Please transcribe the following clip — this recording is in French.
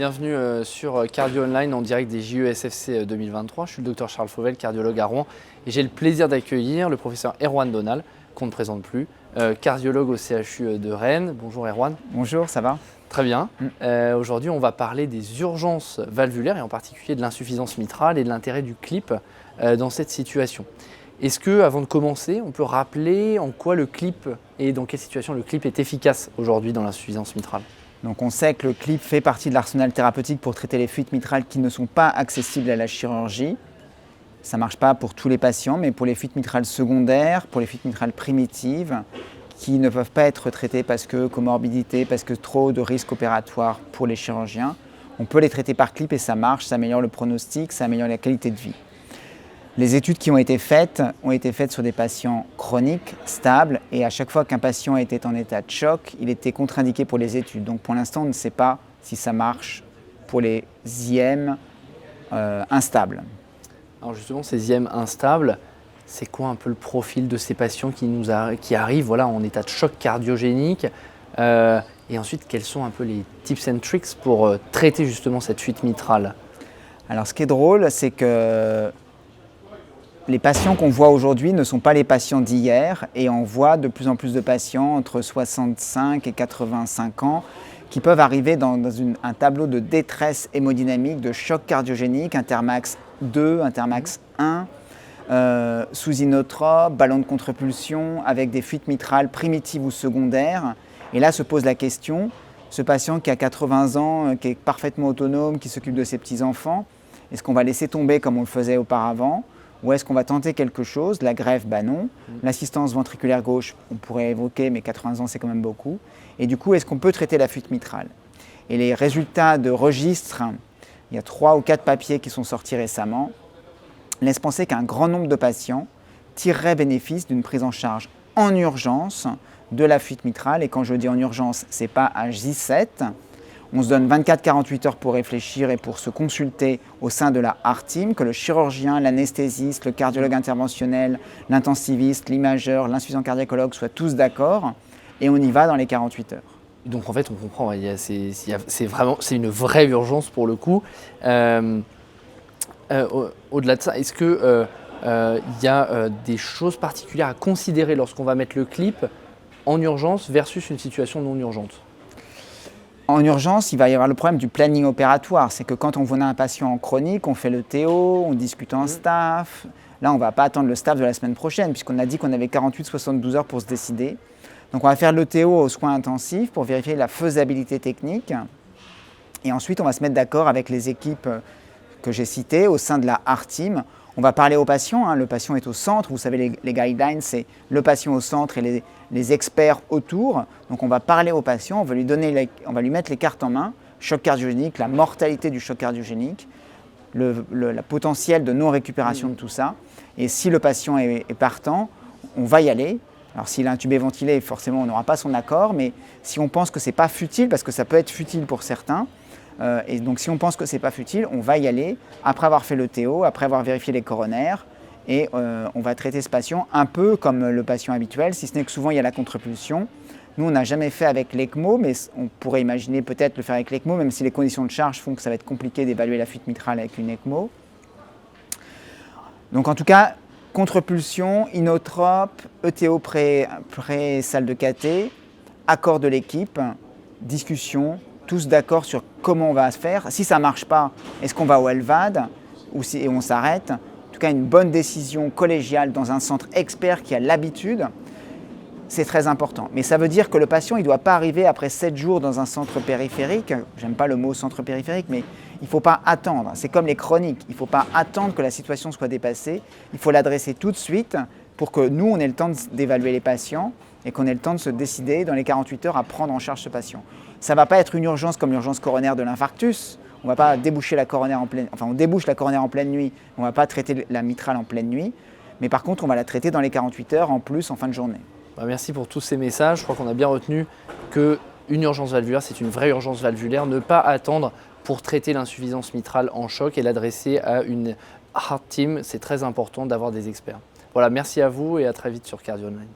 Bienvenue sur Cardio Online en direct des JESFC 2023. Je suis le docteur Charles Fauvel, cardiologue à Rouen, et j'ai le plaisir d'accueillir le professeur Erwan Donal, qu'on ne présente plus, cardiologue au CHU de Rennes. Bonjour Erwan. Bonjour, ça va? Très bien. Aujourd'hui, on va parler des urgences valvulaires et en particulier de l'insuffisance mitrale et de l'intérêt du clip dans cette situation. Est-ce que, avant de commencer, on peut rappeler en quoi le clip et dans quelle situation le clip est efficace aujourd'hui dans l'insuffisance mitrale? Donc on sait que le clip fait partie de l'arsenal thérapeutique pour traiter les fuites mitrales qui ne sont pas accessibles à la chirurgie. Ça ne marche pas pour tous les patients, mais pour les fuites mitrales secondaires, pour les fuites mitrales primitives, qui ne peuvent pas être traitées parce que comorbidité, parce que trop de risques opératoires pour les chirurgiens, on peut les traiter par clip et ça marche, ça améliore le pronostic, ça améliore la qualité de vie. Les études qui ont été faites sur des patients chroniques, stables, et à chaque fois qu'un patient était en état de choc, il était contre-indiqué pour les études. Donc pour l'instant, on ne sait pas si ça marche pour les IM instables. Alors justement, ces IM instables, c'est quoi un peu le profil de ces patients qui arrivent en état de choc cardiogénique et ensuite, quels sont un peu les tips and tricks pour traiter justement cette fuite mitrale? Alors ce qui est drôle, c'est que les patients qu'on voit aujourd'hui ne sont pas les patients d'hier et on voit de plus en plus de patients entre 65 et 85 ans qui peuvent arriver dans un tableau de détresse hémodynamique, de choc cardiogénique, intermax 2, intermax 1, sous inotrope, ballon de contre-pulsion, avec des fuites mitrales primitives ou secondaires. Et là se pose la question, ce patient qui a 80 ans, qui est parfaitement autonome, qui s'occupe de ses petits-enfants, est-ce qu'on va laisser tomber comme on le faisait auparavant? Ou est-ce qu'on va tenter quelque chose? La greffe, non. L'assistance ventriculaire gauche, on pourrait évoquer, mais 80 ans, c'est quand même beaucoup. Et du coup, est-ce qu'on peut traiter la fuite mitrale? Et les résultats de registres, il y a 3 ou 4 papiers qui sont sortis récemment, laissent penser qu'un grand nombre de patients tireraient bénéfice d'une prise en charge en urgence de la fuite mitrale. Et quand je dis en urgence, ce n'est pas à J7. On se donne 24-48 heures pour réfléchir et pour se consulter au sein de la Heart Team, que le chirurgien, l'anesthésiste, le cardiologue interventionnel, l'intensiviste, l'imageur, l'insuffisant cardiacologue soient tous d'accord et on y va dans les 48 heures. Donc en fait, on comprend, c'est une vraie urgence pour le coup. Au-delà de ça, est-ce qu'il y a des choses particulières à considérer lorsqu'on va mettre le clip en urgence versus une situation non urgente? En urgence, il va y avoir le problème du planning opératoire. C'est que quand on voit un patient en chronique, on fait le TO, on discute en staff. Là, on ne va pas attendre le staff de la semaine prochaine puisqu'on a dit qu'on avait 48-72 heures pour se décider. Donc on va faire le TO aux soins intensifs pour vérifier la faisabilité technique. Et ensuite, on va se mettre d'accord avec les équipes que j'ai citées au sein de la Heart Team. On va parler au patient, le patient est au centre, vous savez les guidelines, c'est le patient au centre et les experts autour. Donc on va parler au patient, on va lui mettre les cartes en main, choc cardiogénique, la mortalité du choc cardiogénique, la potentiel de non-récupération de tout ça. Et si le patient est partant, on va y aller. Alors s'il est intubé ventilé, forcément on n'aura pas son accord, mais si on pense que ce n'est pas futile, parce que ça peut être futile pour certains, et donc si on pense que ce n'est pas futile, on va y aller après avoir fait le TO, après avoir vérifié les coronaires et on va traiter ce patient un peu comme le patient habituel, si ce n'est que souvent il y a la contre-pulsion. Nous on n'a jamais fait avec l'ECMO, mais on pourrait imaginer peut-être le faire avec l'ECMO, même si les conditions de charge font que ça va être compliqué d'évaluer la fuite mitrale avec une ECMO. Donc en tout cas, contre-pulsion, inotrope, ETO pré-salle de cathé, accord de l'équipe, discussion, tous d'accord sur comment on va se faire. Si ça ne marche pas, est-ce qu'on va au LVAD et on s'arrête? En tout cas, une bonne décision collégiale dans un centre expert qui a l'habitude, c'est très important. Mais ça veut dire que le patient, il ne doit pas arriver après 7 jours dans un centre périphérique. J'aime pas le mot centre périphérique, mais il ne faut pas attendre. C'est comme les chroniques. Il ne faut pas attendre que la situation soit dépassée. Il faut l'adresser tout de suite pour que nous, on ait le temps d'évaluer les patients et qu'on ait le temps de se décider dans les 48 heures à prendre en charge ce patient. Ça ne va pas être une urgence comme l'urgence coronaire de l'infarctus. On ne va pas déboucher la coronaire on débouche la coronaire en pleine nuit. On ne va pas traiter la mitrale en pleine nuit. Mais par contre, on va la traiter dans les 48 heures en plus en fin de journée. Merci pour tous ces messages. Je crois qu'on a bien retenu qu'une urgence valvulaire, c'est une vraie urgence valvulaire. Ne pas attendre pour traiter l'insuffisance mitrale en choc et l'adresser à une Heart Team. C'est très important d'avoir des experts. Voilà, merci à vous et à très vite sur Cardio Online.